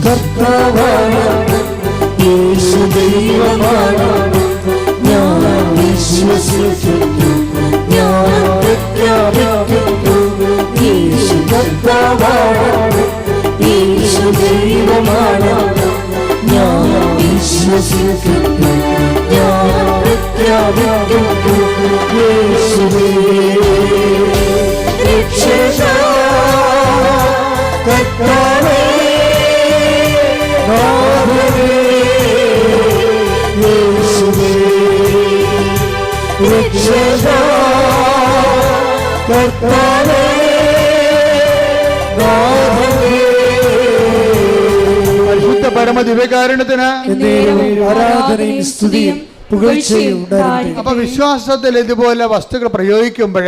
കർത്താവാണ്, യേശു ദൈവമാണ്. ഞാൻ വിശ്വസിക്കുന്നു, ഞാൻ പ്രഖ്യാപിക്കുന്നു, യേശു കർത്താവാണ്, യേശു ദൈവമാണ്. ഞാൻ വിശ്വസിക്കുന്നു, ഞാൻ പ്രഖ്യാപിക്കുന്നു, യേശുവേ രക്ഷക കർത്താവേ നാഥനേ, യേശുവേ രക്ഷക കർത്താവേ നാഥനേ. പരിശുദ്ധ പരമദിവ്യകാരുണ്യത്തിന് ആരാധനയും സ്തുതിയും പുകഴ്ചയും ഉണ്ടാകട്ടെ. അപ്പൊ വിശ്വാസത്തിൽ ഇതുപോലെ വസ്തുക്കൾ പ്രയോഗിക്കുമ്പോൾ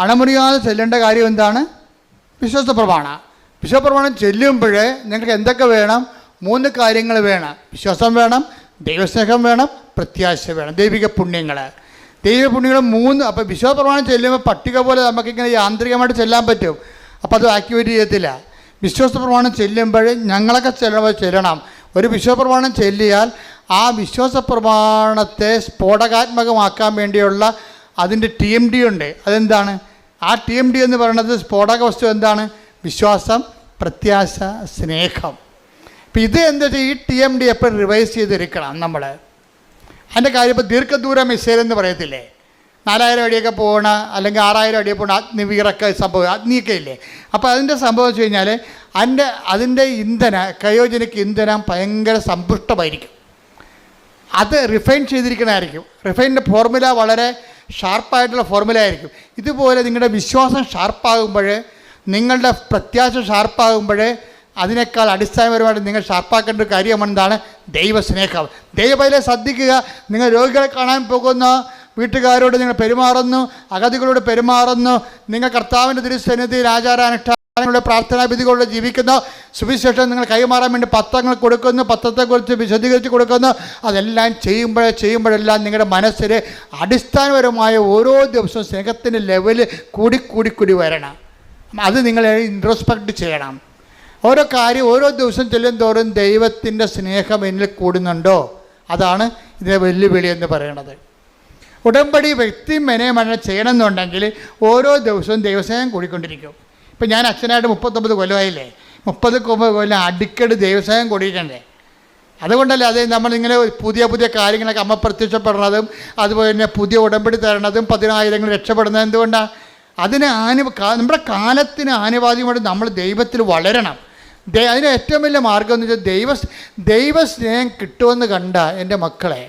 അണമുറിയാതെ ചെല്ലേണ്ട കാര്യം എന്താണ്? വിശ്വാസ പ്രമാണം. വിശ്വാസ പ്രമാണം ചെല്ലുമ്പോൾ നിങ്ങൾക്ക് എന്തൊക്കെ വേണം? 3 കാര്യങ്ങൾ വേണം. വിശ്വാസം വേണം, ദൈവസ്നേഹം വേണം, പ്രത്യാശ വേണം, ദൈവിക പുണ്യങ്ങൾ. ദൈവിക പുണ്യങ്ങൾ 3. അപ്പോൾ വിശ്വാസ പ്രമാണം ചെല്ലുമ്പോൾ പട്ടിക പോലെ നമുക്കിങ്ങനെ യാന്ത്രികമായിട്ട് ചെല്ലാൻ പറ്റും. അപ്പോൾ അത് ആക്ടിവേറ്റ് ചെയ്യത്തില്ല. വിശ്വാസ പ്രമാണം ചെല്ലുമ്പോൾ ഞങ്ങളൊക്കെ ചെല്ലണം. ഒരു വിശ്വാസ പ്രമാണം ചെല്ലിയാൽ ആ വിശ്വാസ പ്രമാണത്തെ സ്ഫോടകാത്മകമാക്കാൻ വേണ്ടിയുള്ള അതിൻ്റെ TMD ഉണ്ട്. അതെന്താണ്? ആ TMD എന്ന് പറയുന്നത് സ്ഫോടക വസ്തു എന്താണ്? വിശ്വാസം, പ്രത്യാശ, സ്നേഹം. അപ്പം ഇത് എന്താ വെച്ചാൽ ഈ TMD എപ്പോഴും റിവൈസ് ചെയ്തിരിക്കണം നമ്മൾ. അതിൻ്റെ കാര്യം ഇപ്പോൾ ദീർഘദൂര മിസൈൽ എന്ന് പറയത്തില്ലേ, 4000 അടിയൊക്കെ പോകണ അല്ലെങ്കിൽ 6000 അടിയൊക്കെ പോകണ അഗ്നിവീറൊക്കെ സംഭവം, അഗ്നിയൊക്കെ ഇല്ലേ. അപ്പോൾ അതിൻ്റെ സംഭവം വെച്ച് കഴിഞ്ഞാൽ അതിൻ്റെ ക്രയോജനിക് ഇന്ധനം ഭയങ്കര സമ്പുഷ്ടമായിരിക്കും. അത് റിഫൈൻ ചെയ്തിരിക്കണമായിരിക്കും. റിഫൈൻ്റെ ഫോർമുല വളരെ ഷാർപ്പായിട്ടുള്ള ഫോർമുല ആയിരിക്കും. ഇതുപോലെ നിങ്ങളുടെ വിശ്വാസം ഷാർപ്പാകുമ്പോൾ, നിങ്ങളുടെ പ്രത്യാശ ഷാർപ്പാകുമ്പോൾ, അതിനേക്കാൾ അടിസ്ഥാനപരമായിട്ട് നിങ്ങൾ ഷാർപ്പാക്കേണ്ട ഒരു കാര്യം എന്താണ്? ദൈവസ്നേഹം. ദൈവപൈലെ ശ്രദ്ധിക്കുക. നിങ്ങൾ രോഗികളെ കാണാൻ പോകുന്നു, വീട്ടുകാരോട് നിങ്ങൾ പെരുമാറുന്നു, അഗതികളോട് പെരുമാറുന്നു, നിങ്ങൾ കർത്താവിൻ്റെ തിരുസന്നിധിയിൽ ആചാരാനുഷ്ഠാനങ്ങളുടെ പ്രാർത്ഥനാവിധികളോട് ജീവിക്കുന്നു, സുവിശേഷം നിങ്ങൾ കൈമാറാൻ വേണ്ടി പത്രങ്ങൾ കൊടുക്കുന്നു, പത്രത്തെക്കുറിച്ച് വിശദീകരിച്ച് കൊടുക്കുന്നു. അതെല്ലാം ചെയ്യുമ്പോഴെല്ലാം നിങ്ങളുടെ മനസ്സിൽ അടിസ്ഥാനപരമായ ഓരോ ദിവസവും സ്നേഹത്തിൻ്റെ ലെവല് കൂടി വരണം. അത് നിങ്ങൾ ഇൻട്രോസ്പെക്റ്റ് ചെയ്യണം. ഓരോ കാര്യം ഓരോ ദിവസം ചെല്ലും തോറും ദൈവത്തിൻ്റെ സ്നേഹം എന്നിൽ കൂടുന്നുണ്ടോ? അതാണ് ഇതിൻ്റെ വെല്ലുവിളി എന്ന് പറയുന്നത്. ഉടമ്പടി വ്യക്തി മനനം ചെയ്യണമെന്നുണ്ടെങ്കിൽ ഓരോ ദിവസവും ദൈവസ്നേഹം കൂടിക്കൊണ്ടിരിക്കും. ഇപ്പം ഞാൻ അച്ഛനായിട്ട് 39 കൊല്ലമായില്ലേ, 30 കൊല്ലം അടിക്കടി ദൈവസ്നേഹം കൂടിയിട്ടേ. അതുകൊണ്ടല്ലേ അത് നമ്മളിങ്ങനെ പുതിയ കാര്യങ്ങളൊക്കെ അമ്മ പ്രത്യക്ഷപ്പെടുന്നതും അതുപോലെ തന്നെ പുതിയ ഉടമ്പടി തരണതും 10,000 രക്ഷപ്പെടുന്നത് എന്തുകൊണ്ടാണ്? അതിന് നമ്മുടെ കാലത്തിന് ആനുപാതികമായിട്ട് നമ്മൾ ദൈവത്തിൽ വളരണം. അതിന് ഏറ്റവും വലിയ മാർഗം എന്ന് വെച്ചാൽ ദൈവസ്നേഹം കിട്ടുമെന്ന് കണ്ട എൻ്റെ മക്കളെ,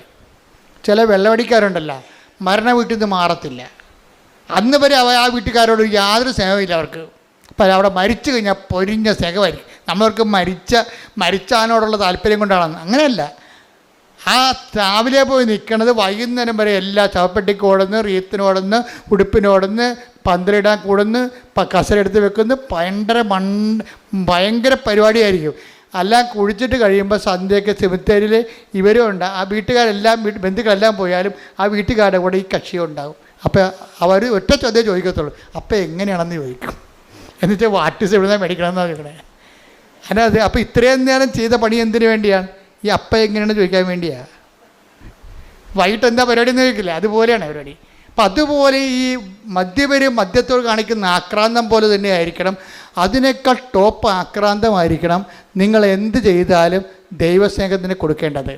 ചില വെള്ളമടിക്കാരുണ്ടല്ലോ, മരണ വീട്ടിൽ നിന്ന് മാറത്തില്ല. അന്ന് വരെ ആ വീട്ടുകാരോട് യാതൊരു സ്നേഹമില്ല അവർക്ക്. അപ്പം അവിടെ മരിച്ചു കഴിഞ്ഞാൽ പൊരിഞ്ഞ സ്നേഹമായിരിക്കും. നമ്മളവർക്ക് മരിച്ചാനോടുള്ള താല്പര്യം കൊണ്ടാണ്. അങ്ങനെയല്ല. ആ രാവിലെ പോയി നിൽക്കണത് വൈകുന്നേരം വരെ എല്ലാ ചവപ്പെട്ടിക്ക് ഓടുന്ന്, റീത്തിനോടുന്ന്, ഉടുപ്പിനോടുന്ന്, പന്തലിടാൻ കൂടുന്ന്, കസരെടുത്ത് വെക്കുന്നു. ഭയങ്കര പരിപാടിയായിരിക്കും. എല്ലാം കുഴിച്ചിട്ട് കഴിയുമ്പോൾ സന്ധ്യയൊക്കെ സെമിത്തേരിയിൽ ഇവരും ഉണ്ട്. ആ ബന്ധുക്കളെല്ലാം പോയാലും ആ വീട്ടുകാരുടെ കൂടെ ഈ കക്ഷിയും ഉണ്ടാകും. അപ്പോൾ അവർ ഒറ്റ ചോദ്യം ചോദിക്കത്തുള്ളൂ, അപ്പം എങ്ങനെയാണെന്ന് ചോദിക്കും. എന്നുവെച്ചാൽ വാട്ടിസ് എവിടുന്നാണ് മേടിക്കണമെന്നാണ് ചോദിക്കണേ. അതിനകത്ത് അപ്പോൾ ഇത്രയും നേരം ചെയ്ത പണി എന്തിനു വേണ്ടിയാണ്? ഈ അപ്പം എങ്ങനെയാണെന്ന് ചോദിക്കാൻ വേണ്ടിയാണ്. വൈകിട്ട് എന്താ പരിപാടി എന്ന് ചോദിക്കില്ല, അതുപോലെയാണ് പരിപാടി. അപ്പം അതുപോലെ ഈ മദ്യത്തോട് കാണിക്കുന്ന ആക്രാന്തം പോലെ തന്നെ ആയിരിക്കണം. അതിനേക്കാൾ ടോപ്പ് ആക്രാന്തമായിരിക്കണം നിങ്ങൾ എന്ത് ചെയ്താലും ദൈവസ്നേഹത്തിന് കൊടുക്കേണ്ടത്.